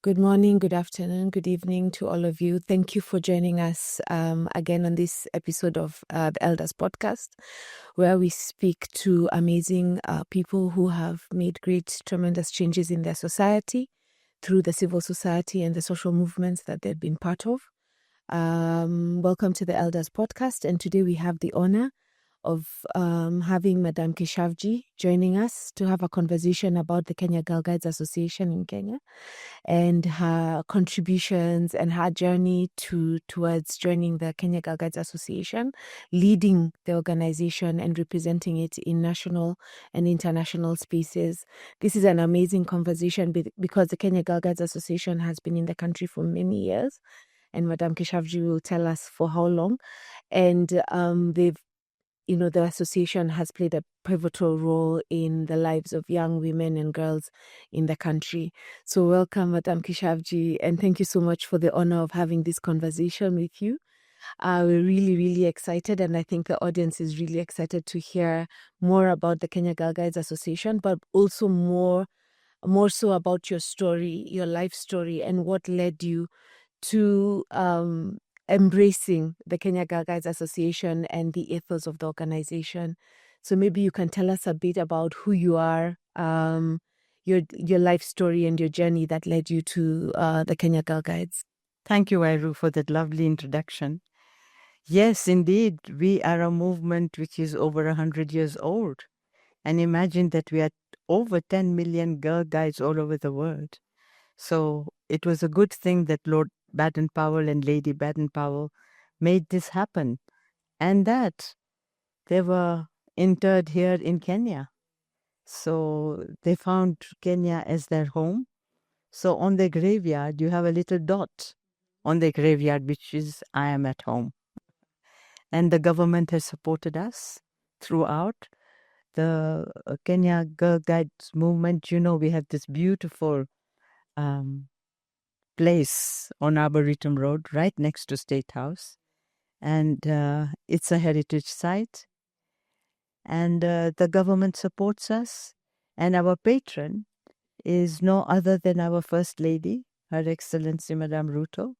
Good morning, good afternoon, good evening to all of you. Thank you for joining us again on this episode of the Elders Podcast, where we speak to amazing people who have made great, tremendous changes in their society through the civil society and the social movements that they've been part of. Welcome to the Elders Podcast, and today we have the honor of having Madam Keshavjee joining us to have a conversation about the Kenya Girl Guides Association in Kenya and her contributions and her journey towards joining the Kenya Girl Guides Association, leading the organization and representing it in national and international spaces. This is an amazing conversation because the Kenya Girl Guides Association has been in the country for many years, and Madam Keshavjee will tell us for how long. And the association has played a pivotal role in the lives of young women and girls in the country. So welcome, Madam Keshavjee, and thank you so much for the honor of having this conversation with you. We're really, really excited, and I think the audience is really excited to hear more about the Kenya Girl Guides Association, but also more so about your story, your life story, and what led you to embracing the Kenya Girl Guides Association and the ethos of the organization. So maybe you can tell us a bit about who you are, your life story and your journey that led you to the Kenya Girl Guides. Thank you, Iru, for that lovely introduction. Yes, indeed, we are a movement which is over 100 years old. And imagine that we are over 10 million girl guides all over the world. So it was a good thing that Lord Baden-Powell and Lady Baden-Powell made this happen. And that they were interred here in Kenya. So they found Kenya as their home. So on their graveyard, you have a little dot on their graveyard, which is, I am at home. And the government has supported us throughout. The Kenya Girl Guides movement, we have this beautiful place on Arboretum Road, right next to State House. And it's a heritage site. And the government supports us. And our patron is no other than our First Lady, Her Excellency Madame Ruto.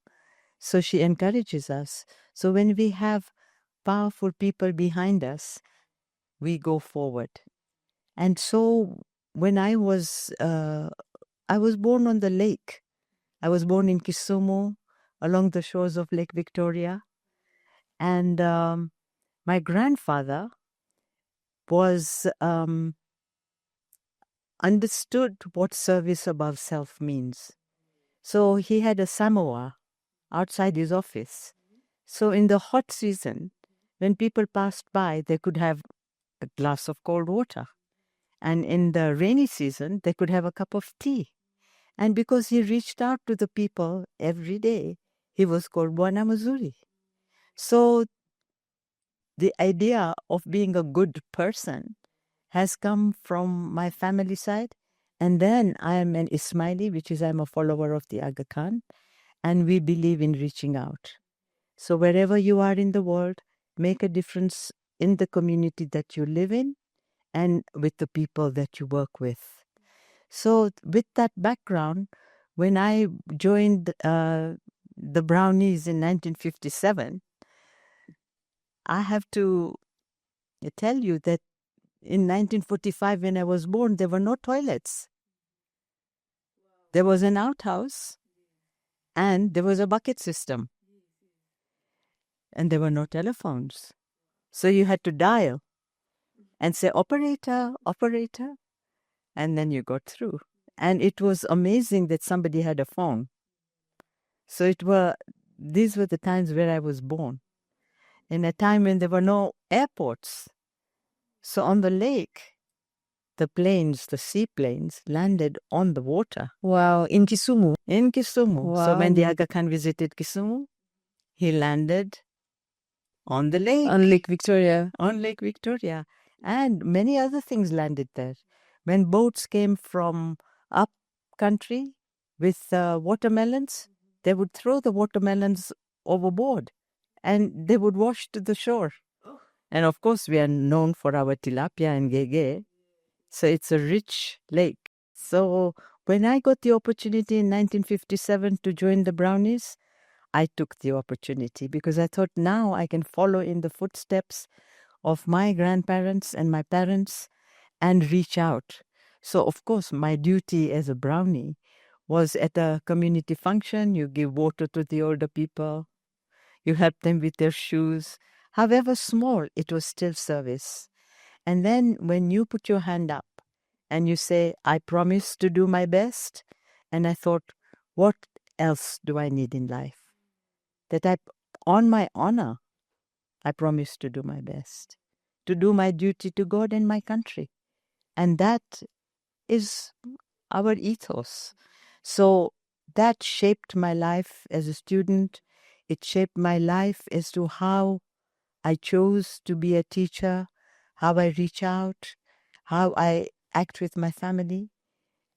So she encourages us. So when we have powerful people behind us, we go forward. And so when I was born on the lake. I was born in Kisumu, along the shores of Lake Victoria. And my grandfather was understood what service above self means. So he had a samovar outside his office. So in the hot season, when people passed by, they could have a glass of cold water. And in the rainy season, they could have a cup of tea. And because he reached out to the people every day, he was called Bwana Mzuri. So the idea of being a good person has come from my family side. And then I am an Ismaili, which is I'm a follower of the Aga Khan. And we believe in reaching out. So wherever you are in the world, make a difference in the community that you live in and with the people that you work with. So with that background, when I joined the Brownies in 1957, I have to tell you that in 1945, when I was born, there were no toilets. There was an outhouse and there was a bucket system. And there were no telephones. So you had to dial and say, operator, operator. And then you got through. And it was amazing that somebody had a phone. So these were the times where I was born. In a time when there were no airports. So on the lake, the seaplanes landed on the water. Wow, in Kisumu? In Kisumu. Wow. So when the Aga Khan visited Kisumu, he landed on the lake. On Lake Victoria. On Lake Victoria. And many other things landed there. When boats came from up country with watermelons, they would throw the watermelons overboard and they would wash to the shore. And of course, we are known for our tilapia and gege. So it's a rich lake. So when I got the opportunity in 1957 to join the Brownies, I took the opportunity because I thought now I can follow in the footsteps of my grandparents and my parents and reach out. So, of course, my duty as a Brownie was at a community function. You give water to the older people, you help them with their shoes. However small, it was still service. And then when you put your hand up and you say, I promise to do my best, and I thought, what else do I need in life? That on my honor, I promise to do my best, to do my duty to God and my country. And that is our ethos. So that shaped my life as a student. It shaped my life as to how I chose to be a teacher, how I reach out, how I act with my family.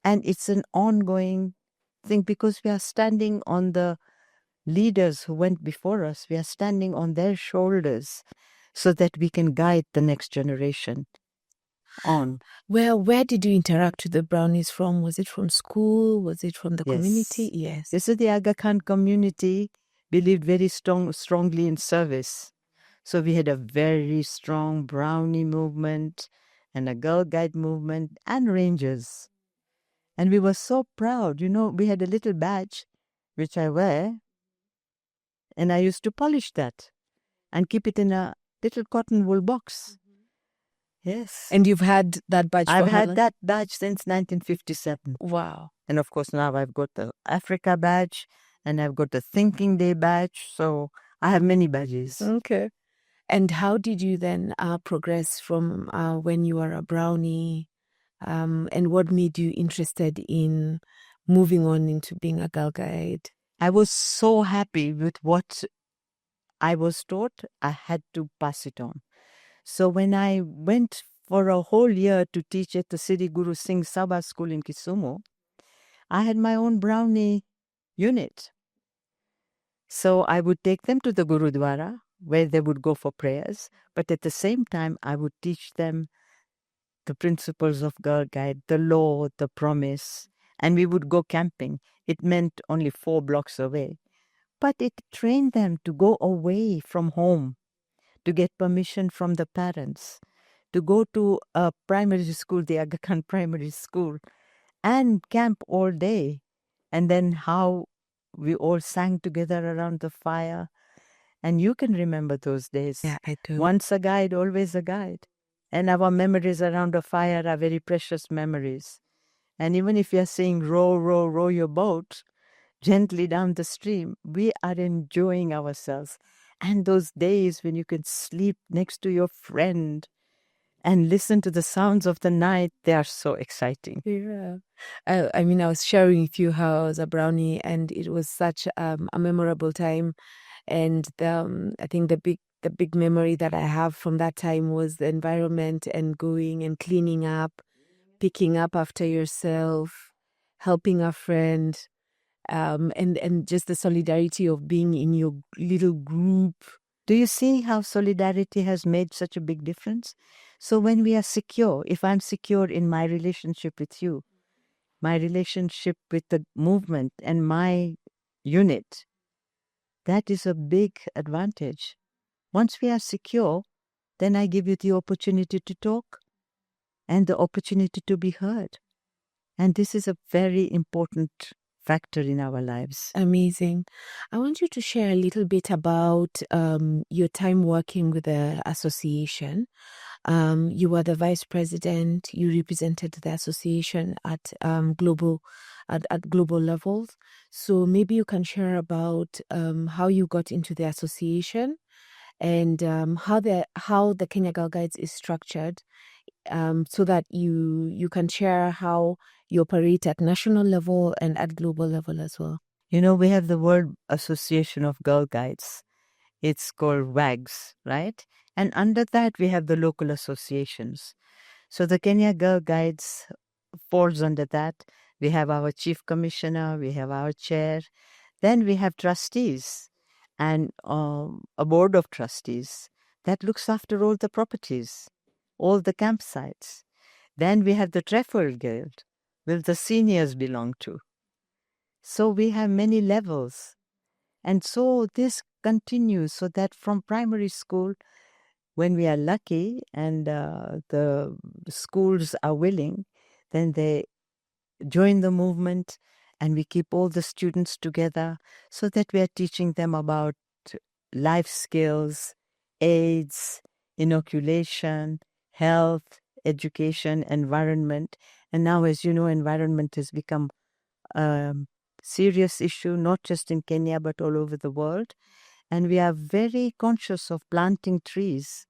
And it's an ongoing thing because we are standing on the leaders who went before us. We are standing on their shoulders so that we can guide the next generation on. Where did you interact with the Brownies from? Was it from school? Was it from the community? Yes. Yes. This is the Aga Khan community believed very strongly in service. So we had a very strong Brownie movement and a Girl Guide movement and Rangers. And we were so proud. You know, we had a little badge, which I wear, and I used to polish that and keep it in a little cotton wool box. Yes. And you've had that badge I've for how had long? that badge since 1957. Wow. And of course, now I've got the Africa badge and I've got the Thinking Day badge. So I have many badges. Okay. And how did you then progress from when you were a Brownie? And what made you interested in moving on into being a Girl Guide? I was so happy with what I was taught. I had to pass it on. So when I went for a whole year to teach at the Sri Guru Singh Sabha School in Kisumu, I had my own Brownie unit. So I would take them to the Gurudwara where they would go for prayers. But at the same time, I would teach them the principles of Girl Guide, the law, the promise, and we would go camping. It meant only 4 blocks away. But it trained them to go away from home, to get permission from the parents, to go to a primary school, the Aga Khan Primary School, and camp all day. And then how we all sang together around the fire. And you can remember those days. Yeah, I do. Once a guide, always a guide. And our memories around a fire are very precious memories. And even if you're saying, row, row, row your boat gently down the stream, we are enjoying ourselves. And those days when you can sleep next to your friend and listen to the sounds of the night, they are so exciting. Yeah. I mean, I was sharing with you how I was a Brownie, and it was such a memorable time. And I think the big memory that I have from that time was the environment and going and cleaning up, picking up after yourself, helping a friend, and just the solidarity of being in your little group. Do you see how solidarity has made such a big difference? So when we are secure, if I'm secure in my relationship with you, my relationship with the movement and my unit, that is a big advantage. Once we are secure, then I give you the opportunity to talk and the opportunity to be heard. And this is a very important factor in our lives. Amazing. I want you to share a little bit about your time working with the association. You were the vice president. You represented the association at global levels. So maybe you can share about how you got into the association and how the Kenya Girl Guides is structured, so that you can share how you operate at national level and at global level as well. You know, we have the World Association of Girl Guides. It's called WAGs, right? And under that, we have the local associations. So the Kenya Girl Guides falls under that. We have our chief commissioner, we have our chair. Then we have trustees and a board of trustees that looks after all the properties, all the campsites. Then we have the Trefoil Guild, will the seniors belong to? So we have many levels. And so this continues, so that from primary school, when we are lucky and the schools are willing, then they join the movement and we keep all the students together so that we are teaching them about life skills, AIDS, inoculation, health, education, environment. And now, as you know, environment has become a serious issue, not just in Kenya, but all over the world. And we are very conscious of planting trees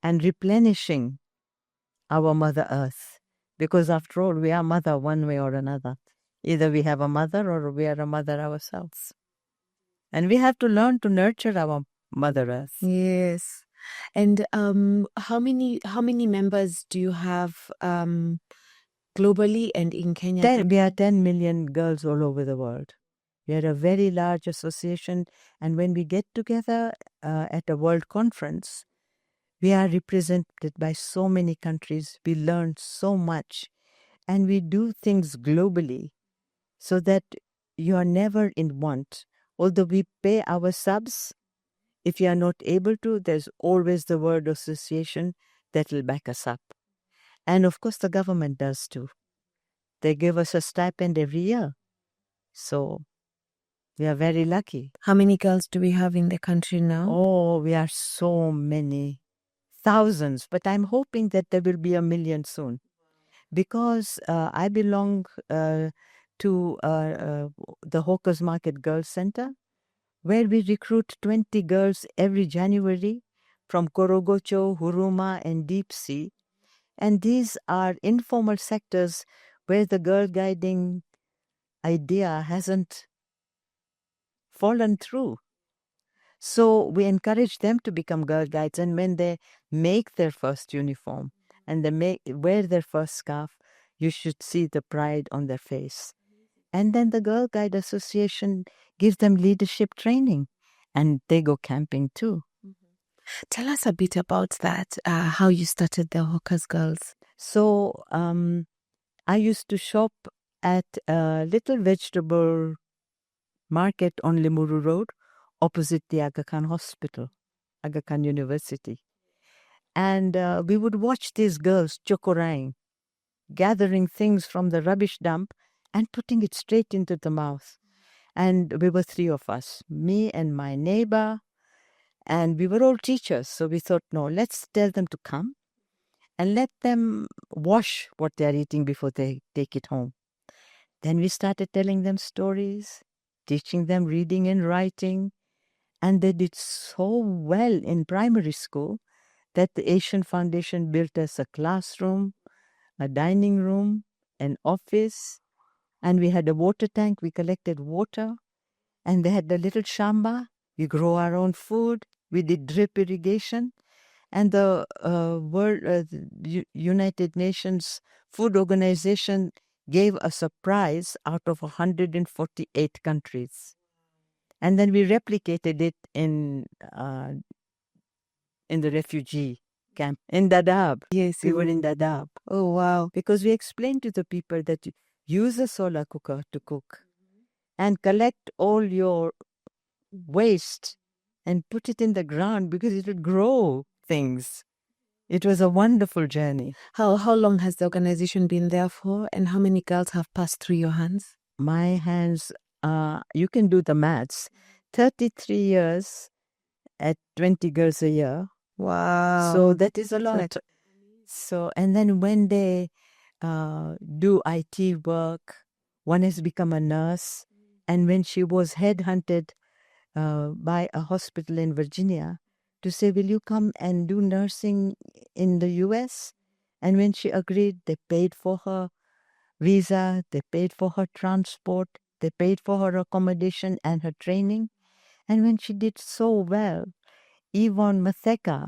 and replenishing our Mother Earth. Because after all, we are mother one way or another. Either we have a mother or we are a mother ourselves. And we have to learn to nurture our Mother Earth. Yes. And how many members do you have globally and in Kenya? We are 10 million girls all over the world. We are a very large association. And when we get together at a world conference, we are represented by so many countries. We learn so much. And we do things globally so that you are never in want. Although we pay our subs, if you are not able to, there's always the World Association that will back us up. And of course, the government does too. They give us a stipend every year. So we are very lucky. How many girls do we have in the country now? Oh, we are so many. Thousands. But I'm hoping that there will be 1 million soon. Because I belong to the Hawkers Market Girls Center, where we recruit 20 girls every January from Korogocho, Huruma, and Deep Sea. And these are informal sectors where the girl guiding idea hasn't fallen through. So we encourage them to become girl guides. And when they make their first uniform and they wear their first scarf, you should see the pride on their face. And then the Girl Guide Association gives them leadership training and they go camping too. Tell us a bit about that, how you started the Hawkers Girls. So I used to shop at a little vegetable market on Limuru Road, opposite the Aga Khan Hospital, Aga Khan University. And we would watch these girls chokorang, gathering things from the rubbish dump and putting it straight into the mouth. And we were 3 of us, me and my neighbor, and we were all teachers. So we thought, no, let's tell them to come and let them wash what they're eating before they take it home. Then we started telling them stories, teaching them reading and writing. And they did so well in primary school that the Asian Foundation built us a classroom, a dining room, an office, and we had a water tank. We collected water, and they had the little shamba. We grow our own food. We did drip irrigation, and the United Nations Food Organization gave us a prize out of 148 countries. And then we replicated it in the refugee camp in Dadaab. Yes, we were in Dadaab. Oh, wow. Because we explained to the people that you use a solar cooker to cook and collect all your waste and put it in the ground because it will grow things. It was a wonderful journey. How long has the organization been there for, and how many girls have passed through your hands? My hands, you can do the maths. 33 years at 20 girls a year. Wow. So that is a lot. So, and then when they do IT work, one has become a nurse. And when she was headhunted by a hospital in Virginia to say, will you come and do nursing in the US? And when she agreed, they paid for her visa, they paid for her transport, they paid for her accommodation and her training. And when she did so well, Yvonne Matheka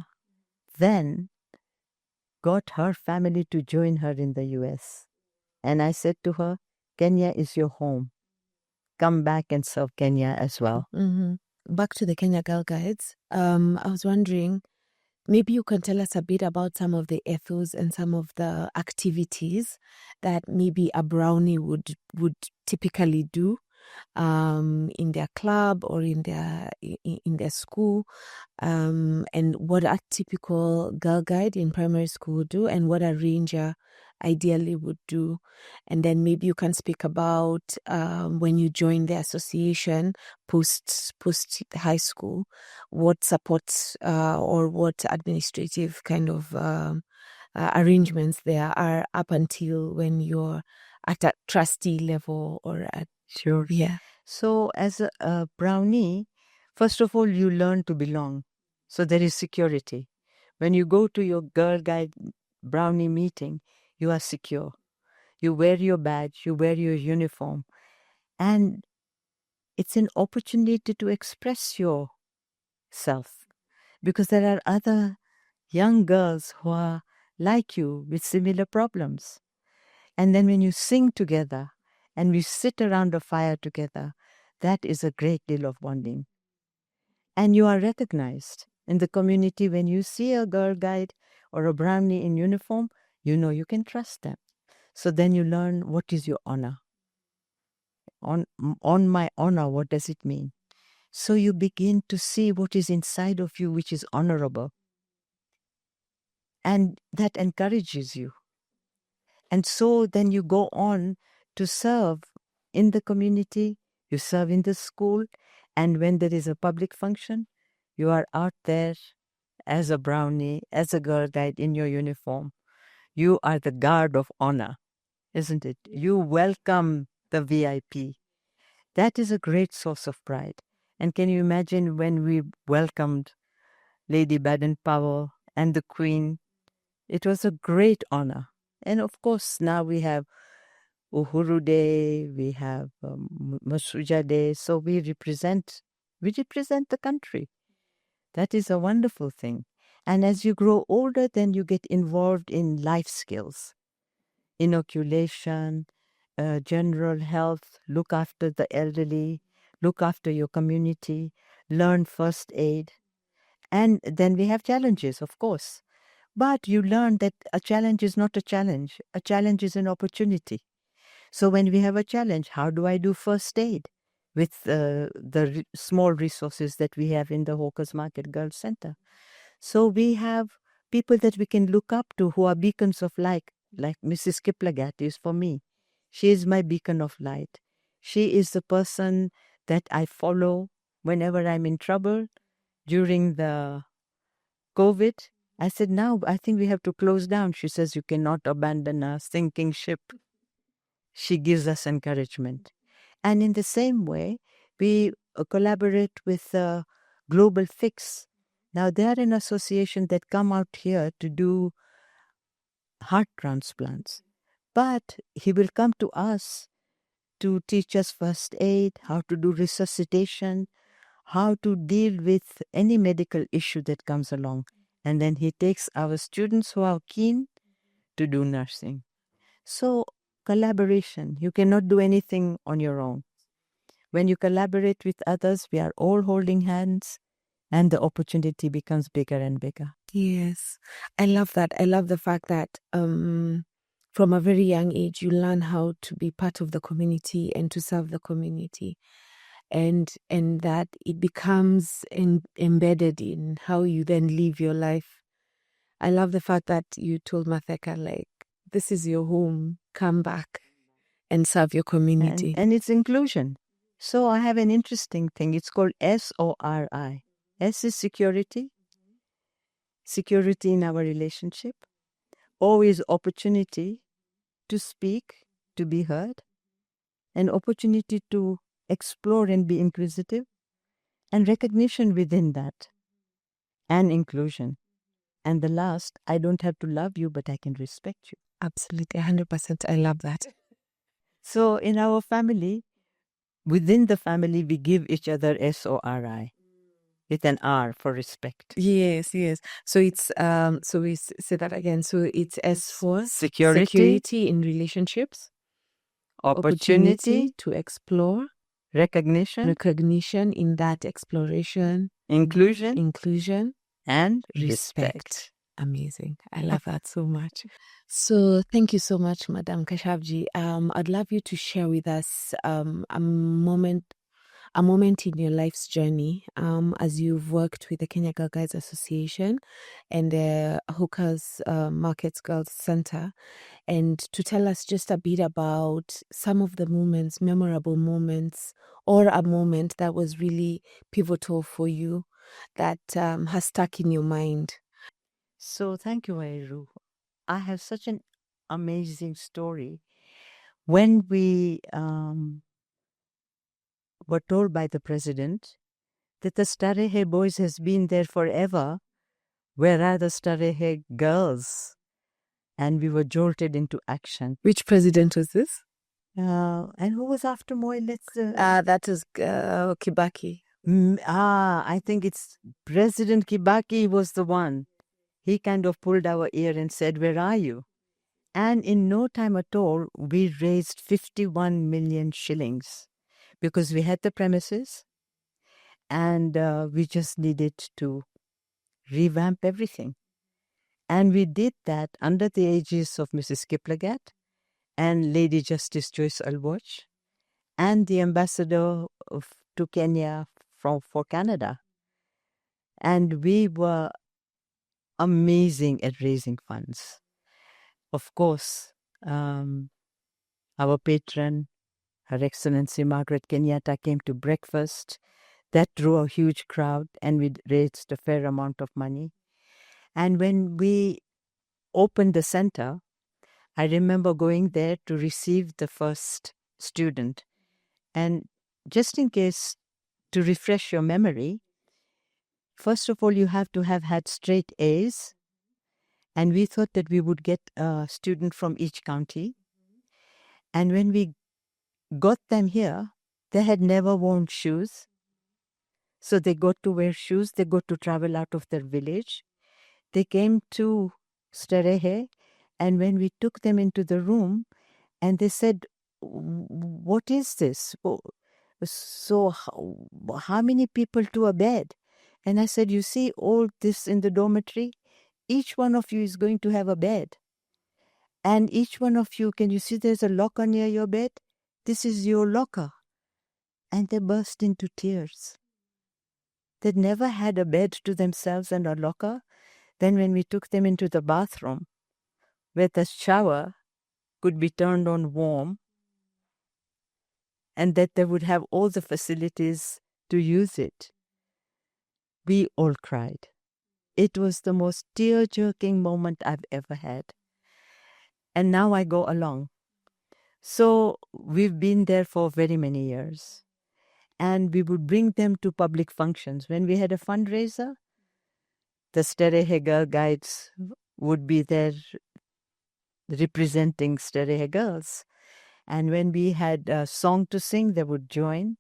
then got her family to join her in the US. And I said to her, Kenya is your home. Come back and serve Kenya as well. Mm-hmm. Back to the Kenya Girl Guides. I was wondering, maybe you can tell us a bit about some of the ethos and some of the activities that maybe a brownie would typically do in their club or in their school, and what a typical girl guide in primary school would do, and what a ranger ideally would do. And then maybe you can speak about when you join the association post high school, what supports or what administrative kind of arrangements there are up until when you're at a trustee level or at. Sure. Yeah. So as a brownie, first of all, you learn to belong. So there is security. When you go to your Girl Guide brownie meeting, you are secure. You wear your badge, you wear your uniform, and it's an opportunity to express yourself, because there are other young girls who are like you with similar problems. And then when you sing together and we sit around a fire together, that is a great deal of bonding. And you are recognized in the community. When you see a girl guide or a brownie in uniform, you know you can trust them. So then you learn, what is your honor? On my honor, what does it mean? So you begin to see what is inside of you, which is honorable. And that encourages you. And so then you go on to serve in the community, you serve in the school, and when there is a public function, you are out there as a brownie, as a girl guide in your uniform. You are the guard of honor, isn't it? You welcome the VIP. That is a great source of pride. And can you imagine when we welcomed Lady Baden-Powell and the Queen? It was a great honor. And of course, now we have Uhuru Day, we have Masuja Day. So we represent the country. That is a wonderful thing. And as you grow older, then you get involved in life skills, inoculation, general health, look after the elderly, look after your community, learn first aid. And then we have challenges, of course. But you learn that a challenge is not a challenge. A challenge is an opportunity. So when we have a challenge, how do I do first aid with the small resources that we have in the Hawkers Market Girls Center? So we have people that we can look up to who are beacons of light, like Mrs. Kiplagat is for me. She is my beacon of light. She is the person that I follow whenever I'm in trouble. During the COVID, I said, now I think we have to close down. She says, you cannot abandon a sinking ship. She gives us encouragement. And in the same way, we collaborate with Global Fix. Now, they are an association that come out here to do heart transplants. But he will come to us to teach us first aid, how to do resuscitation, how to deal with any medical issue that comes along. And then he takes our students who are keen to do nursing. So collaboration, you cannot do anything on your own. When you collaborate with others, we are all holding hands and the opportunity becomes bigger and bigger. Yes, I love that. I love the fact that from a very young age, you learn how to be part of the community and to serve the community. And that it becomes embedded in how you then live your life. I love the fact that you told Matheka, like, this is your home, come back and serve your community. And it's inclusion. So I have an interesting thing. It's called SORI. S is security, security in our relationship. O is opportunity to speak, to be heard, an opportunity to explore and be inquisitive, and recognition within that, and inclusion. And the last, I don't have to love you, but I can respect you. Absolutely, 100%. I love that. So in our family, within the family, we give each other SORI with an R for respect. Yes, yes. So it's so we say that again. So it's S for Security in relationships, opportunity to explore, recognition in that exploration, inclusion, inclusion, and respect. Amazing. I love that so much. So thank you so much, Madam Keshavjee. I'd love you to share with us a moment in your life's journey as you've worked with the Kenya Girl Guides Association and the Hookers Markets Girls Center, and to tell us just a bit about some of the moments, memorable moments, or a moment that was really pivotal for you that has stuck in your mind. So thank you, Vairu. I have such an amazing story. When we were told by the president that the Starehe boys has been there forever, where are the Starehe girls? And we were jolted into action. Which president was this? And who was after Moy? That is Kibaki. I think it's President Kibaki was the one. He kind of pulled our ear and said, "Where are you?" And in no time at all, we raised 51 million shillings because we had the premises and we just needed to revamp everything. And we did that under the aegis of Mrs. Kiplagat and Lady Justice Joyce Alwatch and the ambassador to Kenya for Canada. And we were amazing at raising funds. Of course, our patron, Her Excellency Margaret Kenyatta, came to breakfast. That drew a huge crowd, and we raised a fair amount of money. And when we opened the center, I remember going there to receive the first student. And just in case, to refresh your memory, first of all, you have to have had straight A's. And we thought that we would get a student from each county. And when we got them here, they had never worn shoes. So they got to wear shoes. They got to travel out of their village. They came to Starehe. And when we took them into the room, and they said, "What is this? So how many people to a bed?" And I said, "You see all this in the dormitory? Each one of you is going to have a bed. And each one of you, can you see there's a locker near your bed? This is your locker." And they burst into tears. They'd never had a bed to themselves and a locker. Then when we took them into the bathroom, where the shower could be turned on warm, and that they would have all the facilities to use it, we all cried. It was the most tear-jerking moment I've ever had. And now I go along. So we've been there for very many years. And we would bring them to public functions. When we had a fundraiser, the Starehe Girl Guides would be there representing Starehe girls. And when we had a song to sing, they would join.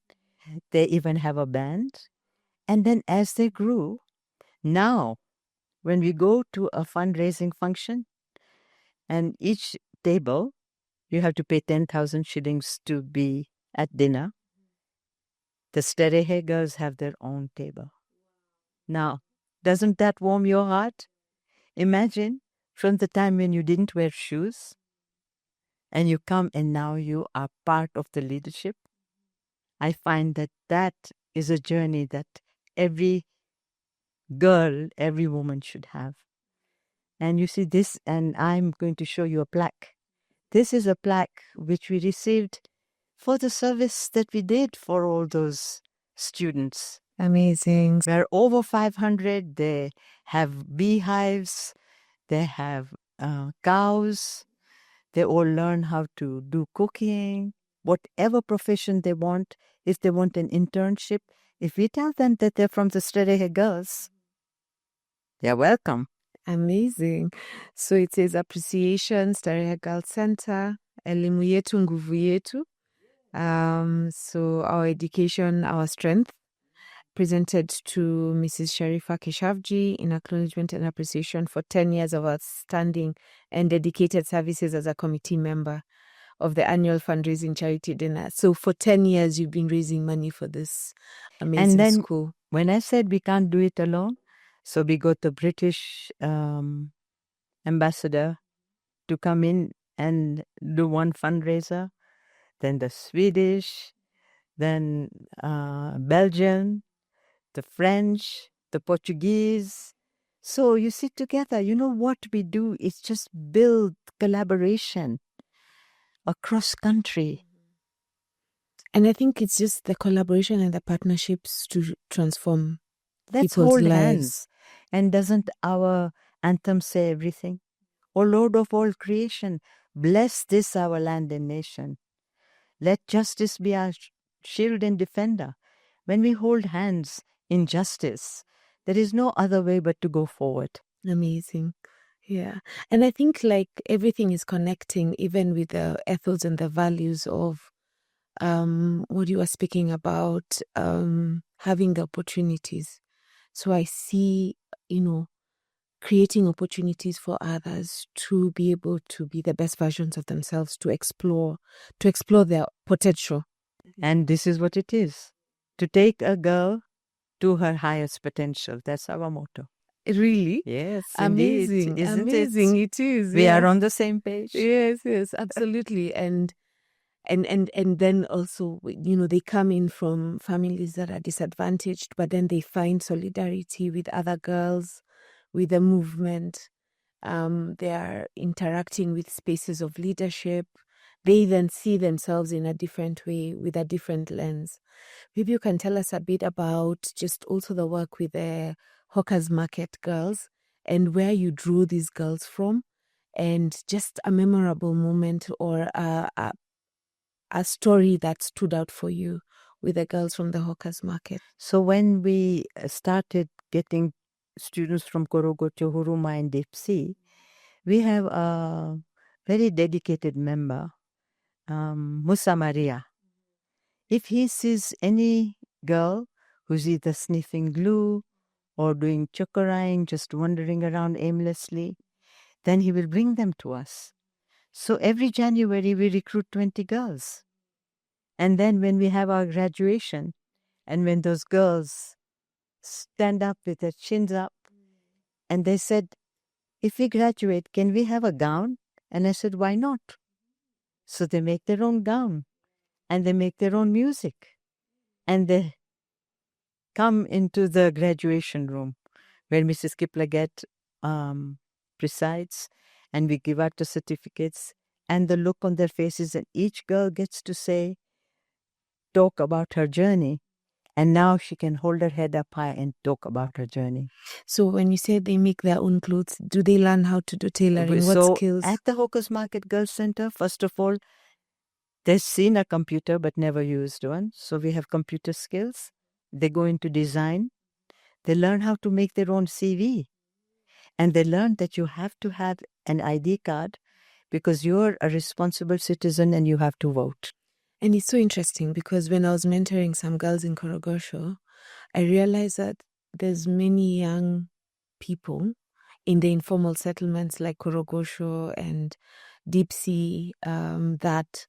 They even have a band. And then as they grew, now when we go to a fundraising function, and each table, you have to pay 10,000 shillings to be at dinner, the Starehe girls have their own table. Now, doesn't that warm your heart? Imagine from the time when you didn't wear shoes and you come and now you are part of the leadership. I find that that is a journey that every girl, every woman should have. And you see this, and I'm going to show you a plaque. This is a plaque which we received for the service that we did for all those students. Amazing. There are over 500. They have beehives. They have cows. They all learn how to do cooking, whatever profession they want. If they want an internship, if we tell them that they're from the Starehe girls, they're welcome. Amazing. So it says appreciation, Starehe Girl Center, elimu yetu nguvu yetu. So our education, our strength, presented to Mrs. Shariffa Keshavjee in acknowledgement and appreciation for 10 years of outstanding and dedicated services as a committee member of the annual fundraising charity dinner. So for 10 years, you've been raising money for this amazing And then school. when I said we can't do it alone, So we got the British ambassador to come in and do one fundraiser, then the Swedish, then Belgian, the French, the Portuguese. So you sit together. You know what we do is just build collaboration across country. And I think it's just the collaboration and the partnerships to transform Let's people's hold lives. hands. And doesn't our anthem say everything? O Lord of all creation, bless this our land and nation. Let justice be our shield and defender. When we hold hands in justice, there is no other way but to go forward. Amazing. Yeah. And I think like everything is connecting, even with the ethos and the values of what you were speaking about, having the opportunities. So I see, creating opportunities for others to be able to be the best versions of themselves, to explore their potential. And this is what it is, to take a girl to her highest potential. That's our motto. Really? Yes, Amazing. indeed. Isn't Amazing. it? It is. We yeah. are on the same page. Yes, absolutely. And then also, they come in from families that are disadvantaged, but then they find solidarity with other girls, with the movement. They are interacting with spaces of leadership. They then see themselves in a different way, with a different lens. Maybe you can tell us a bit about just also the work with the Hawkers Market girls and where you drew these girls from, and just a memorable moment or a story that stood out for you with the girls from the Hawkers Market. So when we started getting students from Korogocho, Huruma, and Deep Sea, we have a very dedicated member, Musa Maria. If he sees any girl who's either sniffing glue or doing chokoraing, just wandering around aimlessly, then he will bring them to us. So every January we recruit 20 girls. And then when we have our graduation, and when those girls stand up with their chins up, and they said, if we graduate, can we have a gown? And I said, why not? So they make their own gown, and they make their own music, and they come into the graduation room where Mrs. Kiplagat presides, and we give out the certificates, and the look on their faces, and each girl gets to talk about her journey. And now she can hold her head up high and talk about her journey. So when you say they make their own clothes, do they learn how to do tailoring? What skills? At the Hawkers Market Girls Center, first of all, they've seen a computer but never used one. So we have computer skills. They go into design. They learn how to make their own CV. And they learn that you have to have an ID card because you're a responsible citizen and you have to vote. And it's so interesting because when I was mentoring some girls in Korogosho, I realized that there's many young people in the informal settlements like Korogosho and Deep Sea that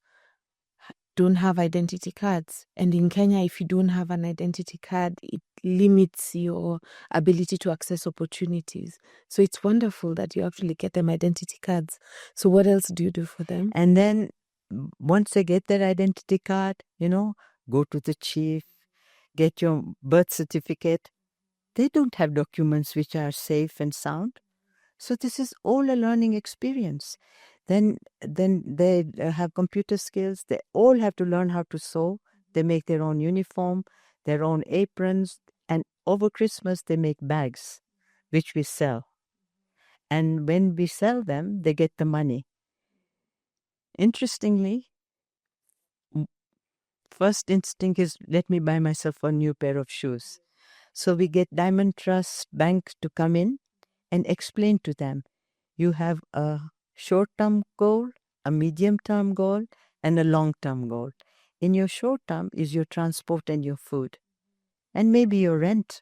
don't have identity cards. And in Kenya, if you don't have an identity card, it limits your ability to access opportunities. So it's wonderful that you actually get them identity cards. So what else do you do for them? And then once they get their identity card, go to the chief, get your birth certificate. They don't have documents which are safe and sound. So this is all a learning experience. Then they have computer skills. They all have to learn how to sew. They make their own uniform, their own aprons, and over Christmas they make bags, which we sell. And when we sell them, they get the money. Interestingly, first instinct is, let me buy myself a new pair of shoes. So we get Diamond Trust Bank to come in and explain to them, you have a short-term goal, a medium-term goal, and a long-term goal. In your short term is your transport and your food, and maybe your rent.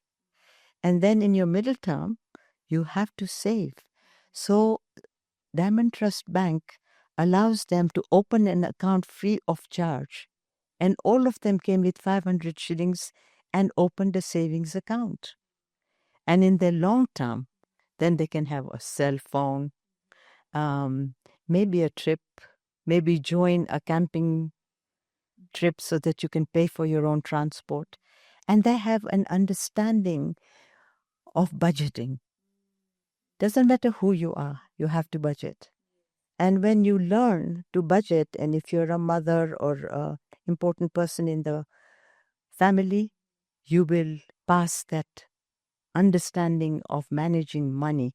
And then in your middle term, you have to save. So Diamond Trust Bank allows them to open an account free of charge. And all of them came with 500 shillings and opened a savings account. And in their long term, then they can have a cell phone, maybe a trip, maybe join a camping trip so that you can pay for your own transport. And they have an understanding of budgeting. Doesn't matter who you are, you have to budget. And when you learn to budget, and if you're a mother or an important person in the family, you will pass that understanding of managing money.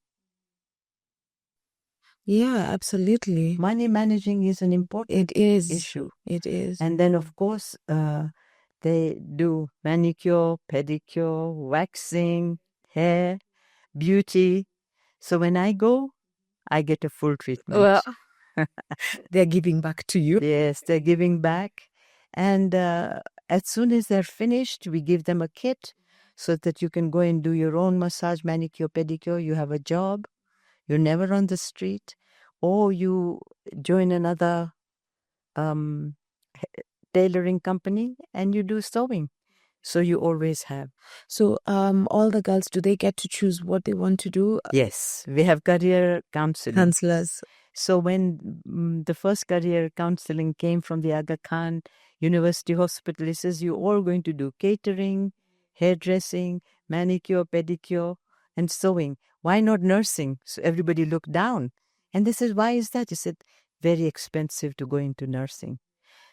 Yeah, absolutely. Money managing is an important issue. It is. And then, of course, they do manicure, pedicure, waxing, hair, beauty. So when I go, I get a full treatment. Well, they're giving back to you. Yes, they're giving back. And as soon as they're finished, we give them a kit so that you can go and do your own massage, manicure, pedicure. You have a job. You're never on the street. Or you join another tailoring company and you do sewing. So you always have. So all the girls, do they get to choose what they want to do? Yes, we have career counseling. Counselors. So when the first career counseling came from the Aga Khan University Hospital, it says you're all going to do catering, hairdressing, manicure, pedicure, and sewing. Why not nursing? So everybody looked down. And they said, why is that? He said, very expensive to go into nursing.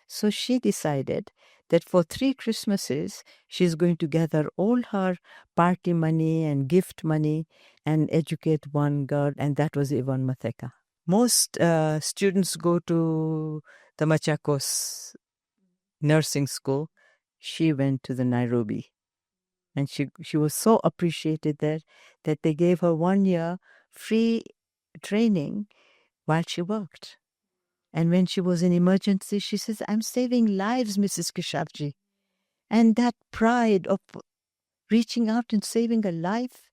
So she decided that for 3 Christmases, she's going to gather all her party money and gift money and educate one girl, and that was Yvonne Matheka. Most students go to the Machakos nursing school. She went to the Nairobi. And she was so appreciated there that they gave her 1 year free training while she worked. And when she was in emergency, she says, I'm saving lives, Mrs. Keshavjee. And that pride of reaching out and saving a life,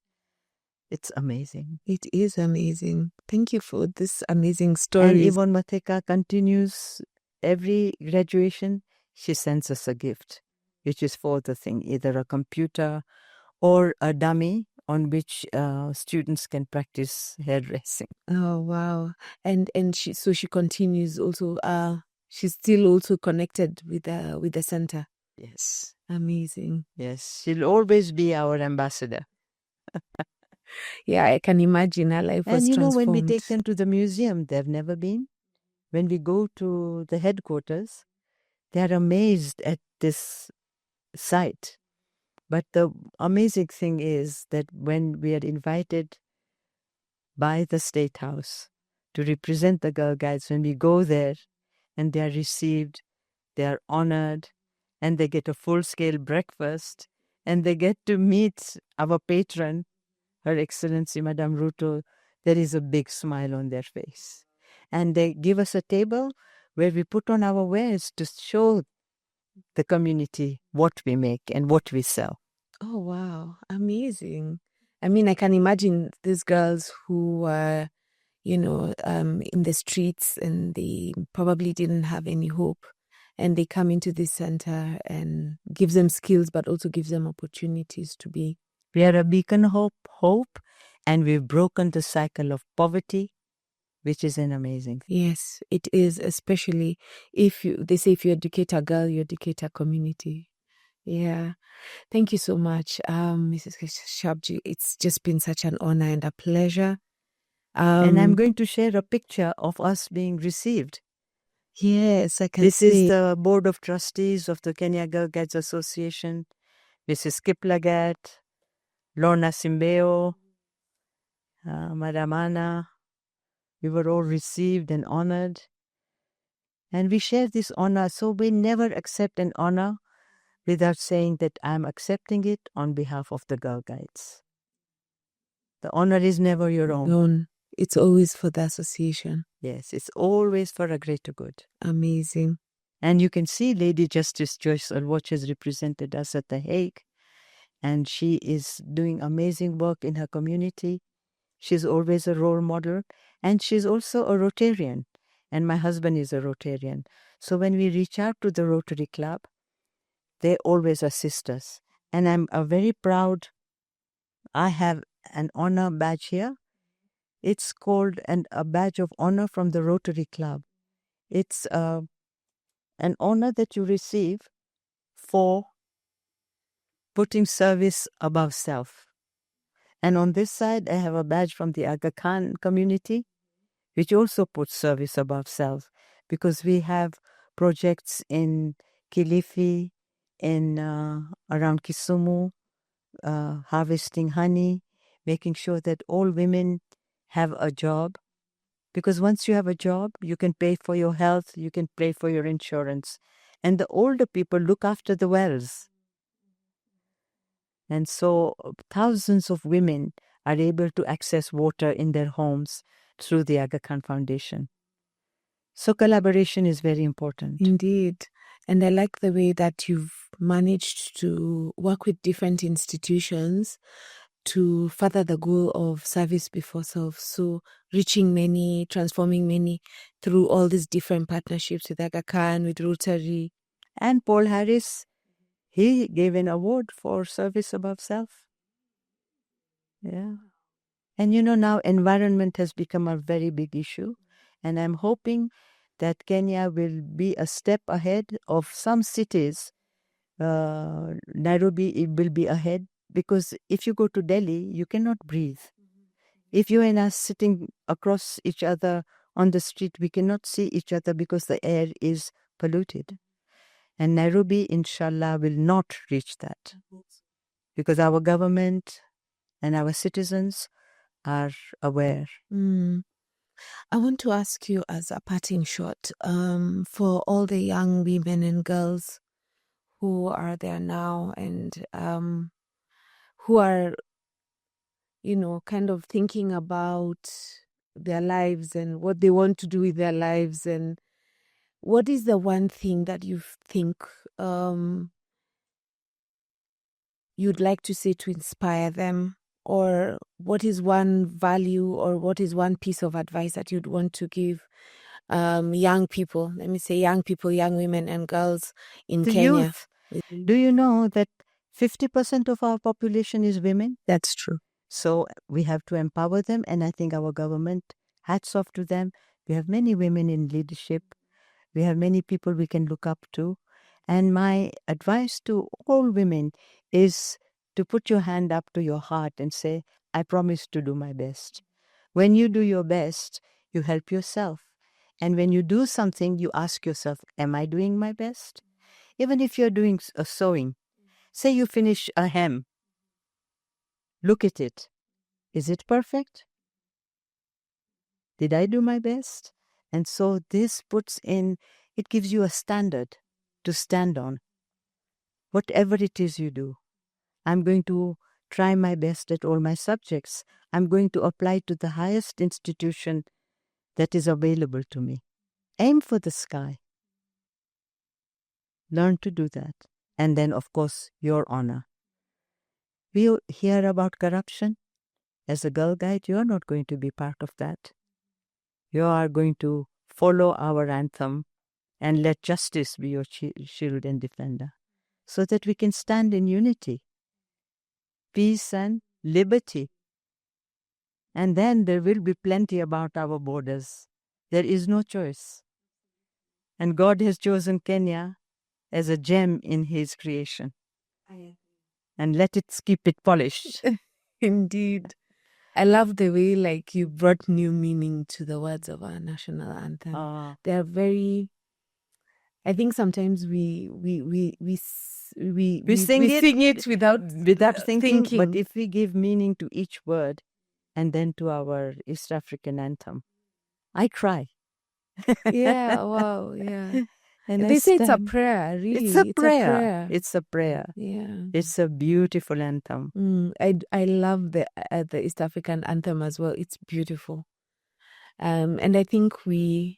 it's amazing. It is amazing. Thank you for this amazing story. And Yvonne Matheka continues every graduation, she sends us a gift, which is for the thing, either a computer or a dummy on which students can practice hairdressing. Oh wow! And she continues also. She's still also connected with the center. Yes, amazing. Yes, she'll always be our ambassador. Yeah, I can imagine her life was transformed. And when we take them to the museum, they've never been. When we go to the headquarters, they're amazed at this site. But the amazing thing is that when we are invited by the State House to represent the Girl Guides, when we go there and they are received, they are honored, and they get a full-scale breakfast, and they get to meet our patron, Her Excellency Madame Ruto, there is a big smile on their face. And they give us a table where we put on our wares to show the community what we make and what we sell. Oh, wow. Amazing. I mean, I can imagine these girls who were, in the streets and they probably didn't have any hope. And they come into this center and gives them skills, but also gives them opportunities to be. We are a beacon of hope, and we've broken the cycle of poverty, which is an amazing thing. Yes, it is, especially they say if you educate a girl, you educate a community. Yeah. Thank you so much, Mrs. Keshavjee. It's just been such an honor and a pleasure. And I'm going to share a picture of us being received. Yes, I can see. This is the Board of Trustees of the Kenya Girl Guides Association. Mrs. Kiplagat, Lorna Simbeo, Madam Anna. We were all received and honored. And we share this honor, so we never accept an honor without saying that I'm accepting it on behalf of the Girl Guides. The honor is never your own. It's always for the association. Yes, it's always for a greater good. Amazing. And you can see Lady Justice Joyce Alwatch has represented us at The Hague. And she is doing amazing work in her community. She's always a role model. And she's also a Rotarian. And my husband is a Rotarian. So when we reach out to the Rotary Club, they always assist us. And I'm a very proud I have an honor badge here. It's called a badge of honor from the Rotary Club. It's an honor that you receive for putting service above self. And on this side, I have a badge from the Aga Khan community, which also puts service above self, because we have projects in Kilifi, in around Kisumu, harvesting honey, making sure that all women have a job. Because once you have a job, you can pay for your health, you can pay for your insurance. And the older people look after the wells. And so thousands of women are able to access water in their homes through the Aga Khan Foundation. So collaboration is very important. Indeed. And I like the way that you've managed to work with different institutions to further the goal of service before self. So reaching many, transforming many through all these different partnerships with Aga Khan, with Rotary. And Paul Harris, he gave an award for service above self. Yeah. And now environment has become a very big issue. And I'm hoping that Kenya will be a step ahead of some cities. Nairobi, it will be ahead, because if you go to Delhi, you cannot breathe. If you and us sitting across each other on the street, we cannot see each other because the air is polluted. And Nairobi, inshallah, will not reach that, because our government and our citizens are aware. I want to ask you, as a parting shot, for all the young women and girls who are there now and who are, kind of thinking about their lives and what they want to do with their lives, and what is the one thing that you think you'd like to say to inspire them? Or what is one value or what is one piece of advice that you'd want to give young people, let me say young people, young women and girls in The Kenya? youth. Do you know that 50% of our population is women? That's true. So we have to empower them, and I think our government, hats off to them. We have many women in leadership. We have many people we can look up to. And my advice to all women is to put your hand up to your heart and say, I promise to do my best. When you do your best, you help yourself. And when you do something, you ask yourself, am I doing my best? Even if you're doing a sewing, say you finish a hem, look at it. Is it perfect? Did I do my best? And so this it gives you a standard to stand on. Whatever it is you do, I'm going to try my best at all my subjects. I'm going to apply to the highest institution that is available to me. Aim for the sky. Learn to do that. And then, of course, your honor. We hear about corruption. As a Girl Guide, you're not going to be part of that. You are going to follow our anthem and let justice be your shield and defender, so that we can stand in unity, peace and liberty. And then there will be plenty about our borders. There is no choice. And God has chosen Kenya as a gem in His creation. And let it keep it polished. Indeed. I love the way you brought new meaning to the words of our national anthem. They're very, I think sometimes we sing it without thinking. But if we give meaning to each word and then to our East African anthem, I cry. Yeah, wow, yeah. And they say it's a prayer, really. It's a prayer. It's a prayer. Yeah. It's a beautiful anthem. I love the East African anthem as well. It's beautiful. And I think we're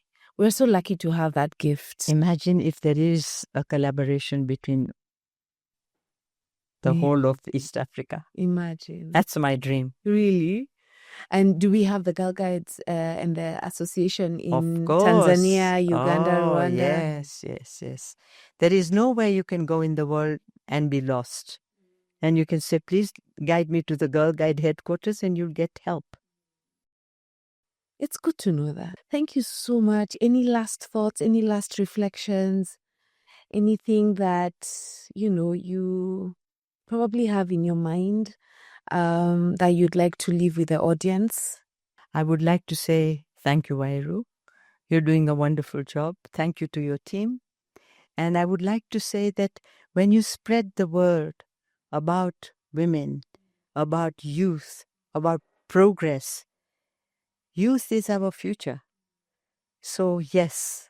so lucky to have that gift. Imagine if there is a collaboration between the whole of East Africa. Imagine. That's my dream. Really? And do we have the Girl Guides and the association in Tanzania, Uganda, Rwanda? Yes. There is nowhere you can go in the world and be lost. And you can say, please guide me to the Girl Guide headquarters and you'll get help. It's good to know that. Thank you so much. Any last thoughts, any last reflections, anything that, you probably have in your mind that you'd like to leave with the audience? I would like to say thank you, Wairu. You're doing a wonderful job. Thank you to your team. And I would like to say that when you spread the word about women, about youth, about progress, youth is our future. So yes,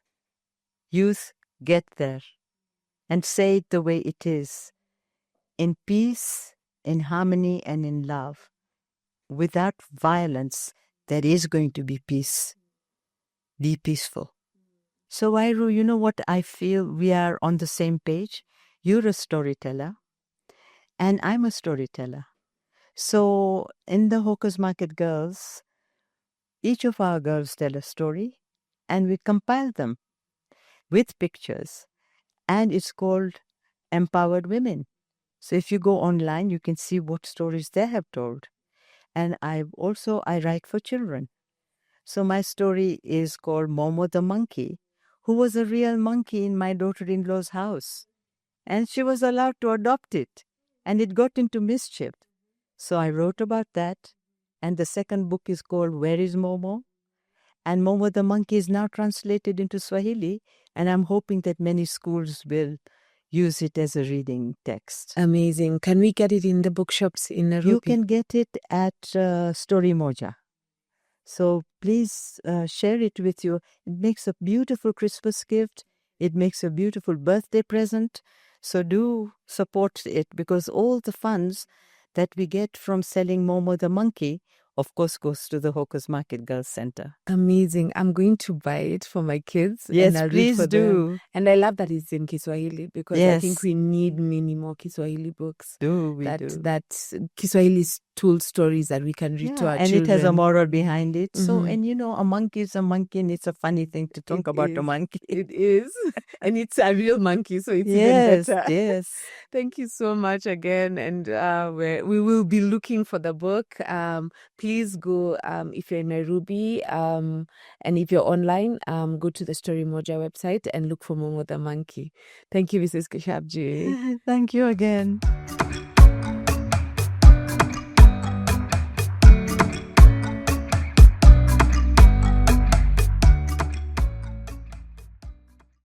youth, get there and say it the way it is, in peace, in harmony, and in love. Without violence, there is going to be peace. Be peaceful. So, Iru, you know what I feel? We are on the same page. You're a storyteller, and I'm a storyteller. So, in the Hawkers Market Girls, each of our girls tell a story, and we compile them with pictures, and it's called Empowered Women. So, if you go online, you can see what stories they have told. And I write for children. So my story is called Momo the monkey, who was a real monkey in my daughter-in-law's house. And she was allowed to adopt it. And it got into mischief. So I wrote about that. And the second book is called Where is Momo? And Momo the monkey is now translated into Swahili. And I'm hoping that many schools will use it as a reading text. Amazing. Can we get it in the bookshops in Nairobi? You can get it at Story Moja. So please share it with you. It makes a beautiful Christmas gift. It makes a beautiful birthday present. So do support it, because all the funds that we get from selling Momo the monkey, of course, goes to the Hawkers Market Girls Center. Amazing. I'm going to buy it for my kids. Yes, and I'll please read for do. them. And I love that it's in Kiswahili, because I think Yes. we need many more Kiswahili books. We that do. that Kiswahili told stories that we can read to our and children. it has a moral behind it. So, Mhm. and you know, a monkey is a monkey, and it's a funny thing to talk It about a is. monkey. It is. And it's a real monkey, so it's Yes, even better. yes. Thank you so much again. And we will be looking for the book. Please go, if you're in Nairobi, and if you're online, go to the Story Moja website and look for Momo the Monkey. Thank you, Mrs. Keshavjee. Thank you again.